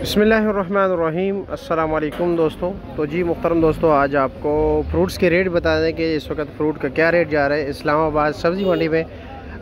बिस्मिल्लाहिर्रहमानिर्रहीम अस्सलाम वालेकुम दोस्तों। तो जी मुहतरम दोस्तों, आज आपको फ्रूट्स के रेट बता दें कि इस वक्त फ़्रूट का क्या रेट जा रहा है इस्लामाबाद सब्ज़ी मंडी में।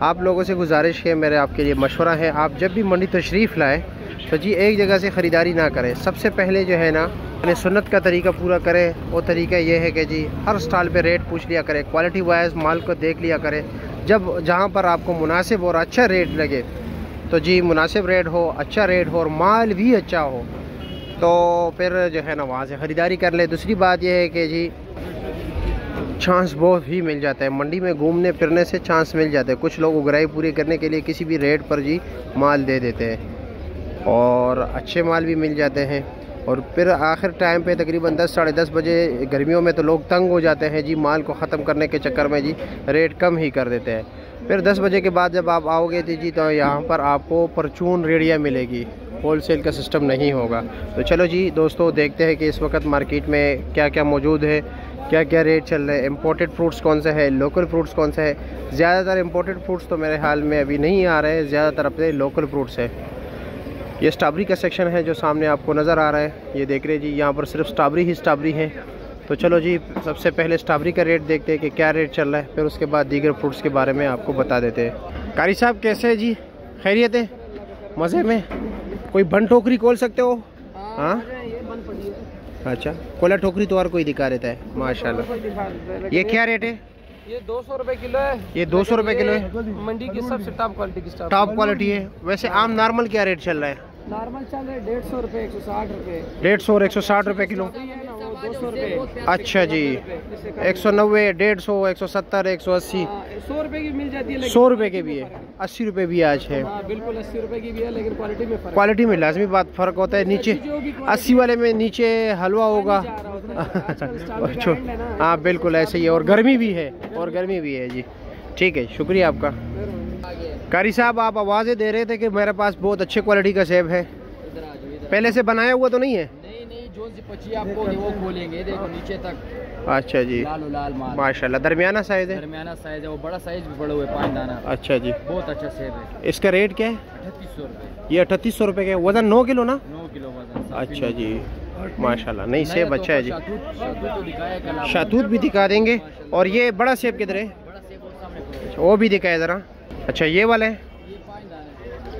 आप लोगों से गुजारिश है, मेरे आपके लिए मशवरा है, आप जब भी मंडी तशरीफ़ लाएँ तो जी एक जगह से ख़रीदारी ना करें। सबसे पहले जो है ना अपने सुन्नत का तरीका पूरा करें। वो तरीका ये है कि जी हर स्टॉल पे रेट पूछ लिया करें, क्वालिटी वाइज माल को देख लिया करें। जब जहाँ पर आपको मुनासिब और अच्छा रेट लगे तो जी मुनासिब रेट हो, अच्छा रेट हो और माल भी अच्छा हो तो फिर जो है ना वहाँ से ख़रीदारी कर ले। दूसरी बात यह है कि जी चांस बहुत ही मिल जाता है, मंडी में घूमने फिरने से चांस मिल जाता है। कुछ लोग उगराई पूरी करने के लिए किसी भी रेट पर जी माल दे देते हैं और अच्छे माल भी मिल जाते हैं। और फिर आखिर टाइम पे तकरीबन 10 साढ़े 10 बजे गर्मियों में तो लोग तंग हो जाते हैं जी, माल को ख़त्म करने के चक्कर में जी रेट कम ही कर देते हैं। फिर 10 बजे के बाद जब आप आओगे जी तो यहाँ पर आपको परचून रेडियाँ मिलेगी, होलसेल का सिस्टम नहीं होगा। तो चलो जी दोस्तों, देखते हैं कि इस वक्त मार्केट में क्या क्या मौजूद है, क्या क्या रेट चल रहे हैं। इम्पोर्टेड फ्रूट्स कौन सा है, लोकल फ्रूट्स कौन सा है। ज़्यादातर इम्पोर्टेड फ्रूट्स तो मेरे हाल में अभी नहीं आ रहे हैं, ज़्यादातर अपने लोकल फ्रूट्स है। ये स्ट्रॉबेरी का सेक्शन है जो सामने आपको नज़र आ रहा है, ये देख रहे जी, यहाँ पर सिर्फ स्ट्रॉबेरी ही स्ट्रॉबेरी है। तो चलो जी सबसे पहले स्ट्रॉबेरी का रेट देखते हैं कि क्या रेट चल रहा है, फिर उसके बाद दीगर फ्रूट्स के बारे में आपको बता देते हैं। कारी साहब कैसे है जी, खैरियत है, मज़े में? कोई बंद टोकरी खोल सकते हो? हाँ अच्छा, कोला टोकरी तो और कोई दिखा देता है माशाल्लाह। ये क्या रेट है? ये 200 रुपए किलो है। ये 200 रुपए किलो है, मंडी की सबसे टॉप क्वालिटी की टॉप क्वालिटी है। वैसे आम नॉर्मल क्या रेट चल रहा है? नॉर्मल चल रहा है 150 रुपए, 160 रुपए। 150 और 160 रुपए किलो। 200 रुपए। अच्छा जी, 190, 150, 170, 180, 100 रुपए की मिल जाती है। 100 रुपए के भी है, 80 रुपए भी आज है। बिल्कुल 80 रुपए की भी है, लेकिन क्वालिटी में फर्क, क्वालिटी में लाजमी बात फ़र्क होता है। नीचे 80 वाले में नीचे हलवा होगा। हाँ बिल्कुल ऐसे ही है, और गर्मी भी है, और गर्मी भी है जी। ठीक है, शुक्रिया आपका। कारी साहब आप आवाज़ें दे रहे थे कि मेरे पास बहुत अच्छे क्वालिटी का सेब है, पहले से बनाया हुआ तो नहीं है? नहीं, जो सी पची आपको वो खोलेंगे, देखो नीचे तक। अच्छा जी, लाल माल माशाल्लाह। दरमियाना साइज़ है? दरमियाना साइज है, वो बड़ा साइज भी बड़ा हुआ है, 5 दाना। अच्छा जी, बहुत अच्छा सेब है। इसका रेट क्या है? 3800 रुपए। ये 3800 रुपए के। वज़न 9 किलो ना? 9 किलो वजन। अच्छा जी माशाल्लाह, नहीं सेब अच्छा है जी। तो शातूत भी दिखा देंगे। और ये बड़ा सेब किधर है? वो भी दिखाए ज़रा। अच्छा ये वाला है?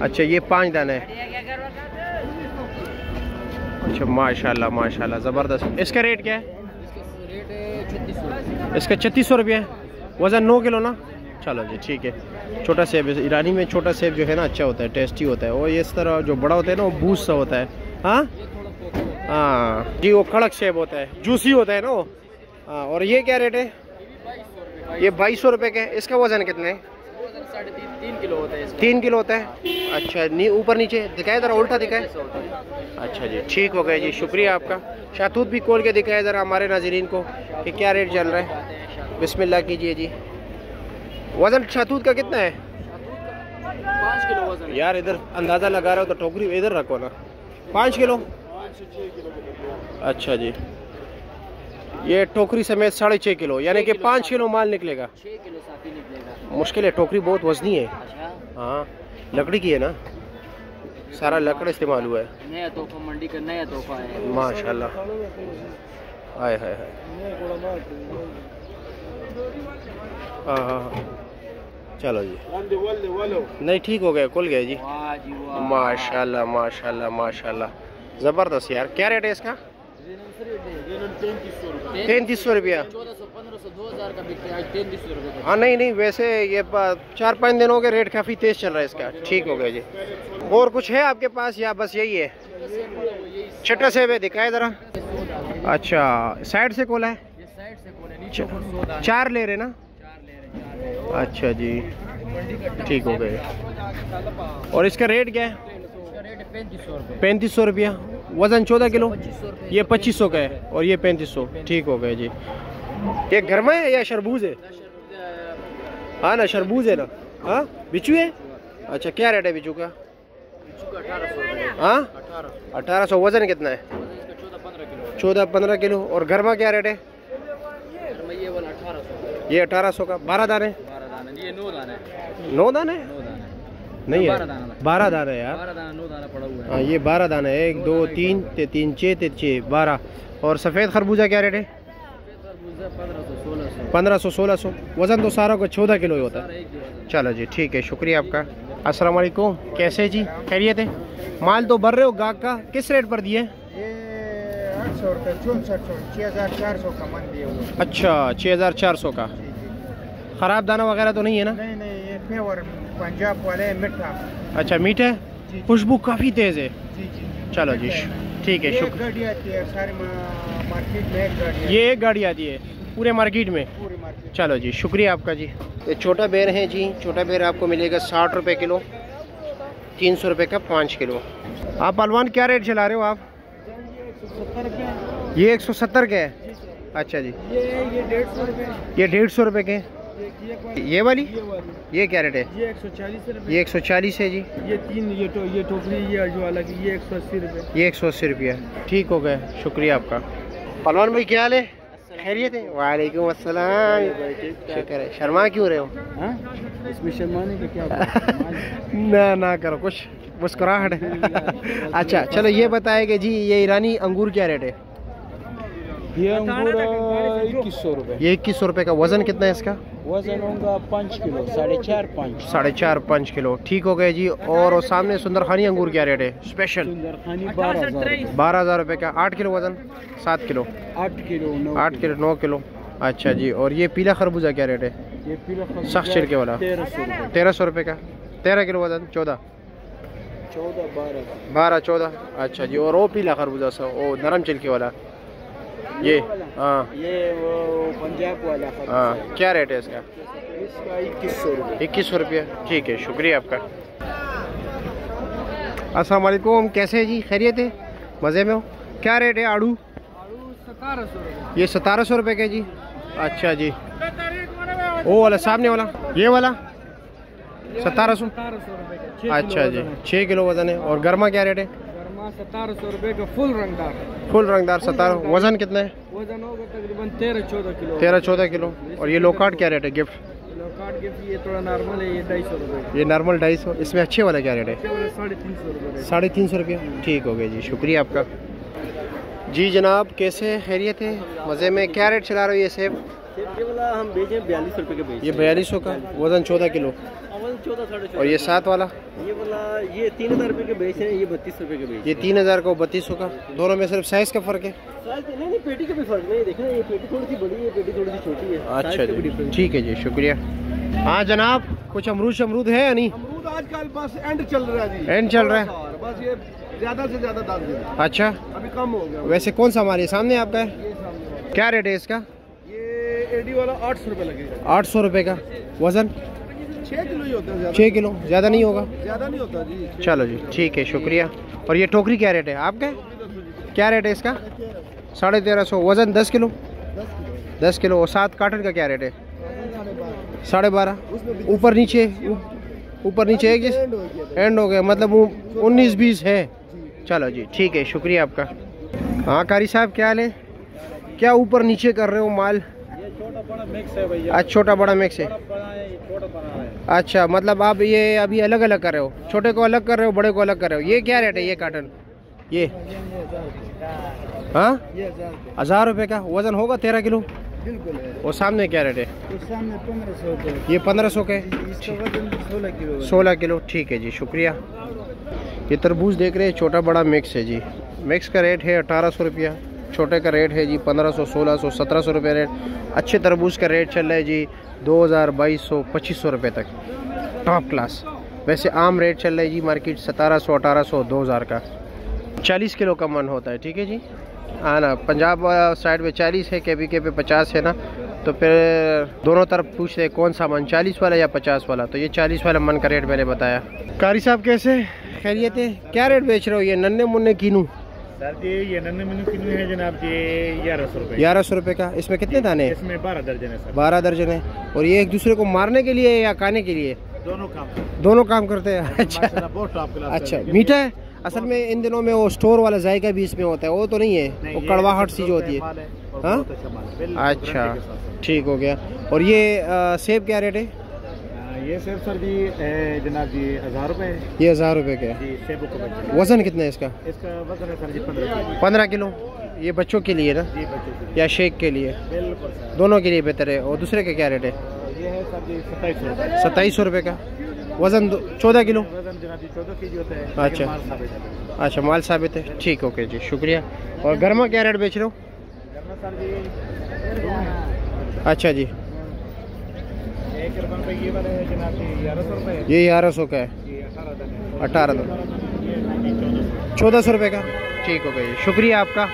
अच्छा ये 5 दाना है। अच्छा माशाल्लाह माशाल्लाह, ज़बरदस्त। इसका रेट क्या है? इसका 3600 रुपया है। वज़न 9 किलो ना? चलो जी ठीक है। छोटा सेब है, ईरानी में छोटा सेब जो है ना अच्छा होता है, टेस्टी होता है। और इस तरह जो बड़ा होता है ना वो बूझ सा होता है। हाँ हाँ जी, वो कड़क सेब होता है, जूसी होता है ना वो। हाँ, और ये क्या रेट है? ये 2200 रुपये का है। इसका वज़न कितना है? 3 किलो होता है। 3 किलो होता है। अच्छा ऊपर नीचे दिखाए ज़रा, उल्टा दिखाए। अच्छा जी ठीक हो गया जी, शुक्रिया आपका। शातूत भी खोल के दिखाए ज़रा हमारे नाज़रीन को कि क्या रेट चल रहा है। बिस्मिल्लाह कीजिए जी। वज़न शातूत का कितना है? 5 किलो वजन। यार इधर अंदाज़ा लगा रहे हो तो टोकरी इधर रखो ना। 5 किलो? अच्छा जी, ये टोकरी समेत 6.5 किलो, यानी कि 5 किलो माल निकलेगा। 6 किलो साथी निकलेगा। मुश्किल है, टोकरी बहुत वजनी है। हाँ लकड़ी की है ना, सारा लकड़ इस्तेमाल हुआ है। नया तोहफा, मंडी का नया तोहफा है माशाल्लाह। हाय हाय हाय। हाँ चलो जी, नहीं ठीक हो गया, खुल गया जी। माशाल्लाह माशाल्लाह माशाल्लाह, ज़बरदस्त यार। क्या रेट है इसका? 3300 रुपया। 1400-1500 2000 का बिकता है, 3300 रुपये। हाँ नहीं वैसे ये 4-5 दिनों के रेट काफ़ी तेज़ चल रहा है इसका। ठीक हो गया जी। और कुछ है आपके पास या बस यही है? छठा सेब है, दिखाए ज़रा। अच्छा साइड से खोला है? साइड से खोले, 4 ले रहे ना? अच्छा जी ठीक हो गए। और इसका रेट क्या है? 3500 रुपया। वज़न 14 किलो। ये 2500 का है और ये 3500। ठीक हो गए जी। ये घर में है या शरबूज है? हाँ ना शरबूज है ना। हाँ बिचू है। अच्छा क्या रेट है बिचू का? 1800। हाँ 1800। वज़न कितना है? 14-15 किलो। और घर में क्या रेट है? ये 1800 का। 12 दाने? 12 दाने। ये 9 दाने। 9 दाने? नहीं है, 12 दाना 12 दाना है यार। 12 दाना 9 दाना पड़ा हुआ है। हाँ ये 12 दाना है, 1 2 3 3 6 12। और सफ़ेद खरबूजा क्या रेट है? 1500 1600। वज़न तो सारा को 14 किलो ही होता है। चलो जी ठीक है, शुक्रिया आपका। अस्सलाम वालेकुम, कैसे जी, खैरियत है? माल तो भर रहे हो गाहक का, किस रेट पर दिए? ये 800 रुपये 6400 का मन दिए हुए। अच्छा 6400 का। ख़राब दाना वगैरह तो नहीं है ना? नहीं नहीं, ये प्योर पंजाब वाले मीठा। अच्छा मीठा है, खुशबू काफ़ी तेज़ है। जी जी चलो जी ठीक है, एक शुक्र। गाड़ी आती है सारी मार्केट में, एक गाड़ी आती ये एक गाड़ी आती है पूरे मार्केट में? है पूरी मार्केट। चलो जी शुक्रिया आपका जी। ये छोटा बेर है जी, छोटा बेर आपको मिलेगा 60 रुपये किलो, 300 रुपये का 5 किलो। आप अलवान क्या रेट चला रहे हो आप? 170 रुपये। ये 170 के है? अच्छा जी। ये 150 रुपये। ये 150 रुपये के? ये वाली ये क्या रेट है? ये 140 रुपये। ये 140 है जी। ये 3 ये टोकरी ये जो अलग ये 180 रुपये। ये 180 रुपया। ठीक हो गया, शुक्रिया आपका। पलवान भाई क्या हाल है, खैरियत है? वालेकुम अस्सलाम। शुक्र है। शर्मा क्यों रहे हो? इसमें शर्माने का क्या? ना करो, कुछ मुस्कुराहट है। अच्छा चलो ये बताए कि जी ये ईरानी अंगूर क्या रेट है? ये अंगूर 2100 रुपये। ये 2100 रुपये का। वज़न कितना है इसका? वजन होगा 5 किलो, 4.5 4.5 किलो। ठीक हो गए जी। और वो सामने सुंदरखानी अंगूर क्या रेट है स्पेशल? सुंदरखानी 12,000। 12,000 रुपये का। 8 किलो वज़न? 7 किलो? 8 kilo 9 kilo. अच्छा जी। और ये पीला खरबूजा क्या रेट है? ये पीला सख्त छिलके वाला 1300 रुपये का। 13 किलो वज़न? 14 14। अच्छा जी। और वो पीला खरबूजा सा, वो नरम छिलके वाला ये? हाँ ये वो पंजाब वाला हाँ। क्या रेट है इसका? इसका 2100 रुपये। 2100 रुपये। ठीक है, शुक्रिया आपका। अस्सलाम वालेकुम, कैसे है जी, खैरियत है? मज़े में हो? क्या रेट है आड़ू? 1700 रुपये। ये 1700 रुपये के जी। अच्छा जी। वो वाला सामने वाला, ये वाला 1700? रुपये। अच्छा जी। 6 किलो वज़न है। और गर्मा क्या रेट है? 1700 रुपये का फुल रंगदार। फुल रंगदार 17। वज़न कितना है? वजन होगा तकरीबन 13-14 किलो। 13-14 किलो। और ये लोकार्ड क्या रेट है गिफ्ट? लोकार्ड गिफ्ट ये थोड़ा नॉर्मल है, ये 250 रुपये। ये नॉर्मल 250। इसमें अच्छे वाला क्या रेट है? 350 रुपये। 350 रुपये। ठीक हो गया जी, शुक्रिया आपका जी। जनाब कैसे, खैरियत है? मज़े में। क्या रेट चला रहे हो ये सेब? ये वाला हम बेचे 42 रुपये के बेचे। ये 4200 का। वज़न 14 किलो। 14-14.5। और ये 7 वाला? ये वाला ये 3000 रुपये के बेच रहे हैं, ये 32 रुपये के बेच। ये 3000 का, 3200 का। दोनों में सिर्फ साइज़ का फ़र्क है? नहीं पेटी का भी फर्क नहीं, देखना ये पेटी थोड़ी सी बड़ी है, पेटी थोड़ी सी छोटी है। अच्छा जी, ठीक है जी, शुक्रिया। हाँ जनाब, कुछ अमरूद है या नहीं? अमरूद आजकल बस एंड चल रहा है जी। एंड चल रहा है? बस ये ज़्यादा से ज़्यादा दाम दे। अच्छा, अभी कम हो गया। वैसे कौन सा माल है? सामने आपका है? ये सामने क्या रेट है इसका? ये एडी वाला 800 रुपये लगेगा। 800 रुपये का। वज़न 6 किलो ही होता है। 6 किलो, ज़्यादा नहीं होगा? ज़्यादा नहीं होता जी। चलो जी ठीक है, शुक्रिया। और ये टोकरी क्या रेट है आपका? क्या रेट है इसका? 1350। वज़न 10 किलो? 10 किलो। और 7 कार्टन का क्या रेट है? 12.5। ऊपर नीचे एक जैसे एंड हो गया, मतलब 19-20 है। चलो जी ठीक है, शुक्रिया आपका। हाँ कारी साहब क्या हाल है? क्या ऊपर नीचे कर रहे हो माल? ये छोटा बड़ा मिक्स है भैया। अच्छा, छोटा बड़ा मिक्स है। अच्छा, मतलब आप ये अभी अलग अलग कर रहे हो, छोटे को अलग कर रहे हो, बड़े को अलग कर रहे हो। ये क्या रेट है ये कार्टन? ये हाँ 1000 रुपये का। वज़न होगा 13 किलो? बिल्कुल है। और सामने क्या रेट है? सामने 1500 रुपये। ये 1500 के। इसका वजन 16 किलो। 16 किलो। ठीक है जी, शुक्रिया। ये तरबूज देख रहे हैं, छोटा बड़ा मिक्स है जी। मिक्स का रेट है 1800 रुपया। छोटे का रेट है जी 1500, 1600, 1700 रुपये रेट। अच्छे तरबूज का रेट चल रहा है जी 2000, 2200, 2500 रुपये तक, टॉप क्लास। वैसे आम रेट चल रहा है जी मार्केट 1700, 1800, 2000 का। 40 किलो का मन होता है, ठीक है जी। हाँ ना, पंजाब साइड में 40 है, KPK पे 50 है ना, तो फिर दोनों तरफ पूछते हैं कौन सा मन, 40 वाला या 50 वाला। तो ये 40 वाला मन का रेट मैंने बताया। कारी साहब कैसे, खैरियत है? क्या रेट बेच रहे हो ये नन्हे मुन्ने कीनू? सर जी ये नन्हे मुन्ने कीनू है जनाब जी 1100 रुपये। 1100 रुपये का। इसमें कितने दाने हैं? इसमें 12 दर्जन है सर। 12 दर्जन है। और ये एक दूसरे को मारने के लिए या खाने के लिए? दोनों काम करते हैं। अच्छा, बहुत टॉप क्लास। अच्छा, मीठा है? असल में इन दिनों में वो स्टोर वाला जायका भी इसमें होता है, वो तो नहीं है? वो कड़वाहट सी जो होती है। हाँ, अच्छा, ठीक हो गया। और ये सेब क्या रेट है? ये सेब सर जी जनाब जी 1000 रुपये ये 1000 रुपये का है जी। सेबों का बच्चा वज़न कितना है इसका? इसका वजन है सर जी 15 15 किलो। ये बच्चों के लिए ना जी बच्चों के या शेक के लिए? बिल्कुल सर। दोनों के लिए बेहतर है। और दूसरे का क्या रेट है? ये है सर जी 2700 रुपये। 2700 रुपये का। वज़न 14 किलो। वजन जनाब जी 14 केजी होता है। अच्छा। माल साबित है। अच्छा माल साबित है। ठीक ओके जी शुक्रिया। और गर्मा क्या रेट बेच रहे हो? गर्मा सर जी अच्छा जी 1 रुपये ये वाला है जनाब जी 1100 रुपये। ये 1100 का है। ये 18 दाने 18 ये 1400 1400 रुपये का। ठीक हो गया जी शुक्रिया आपका।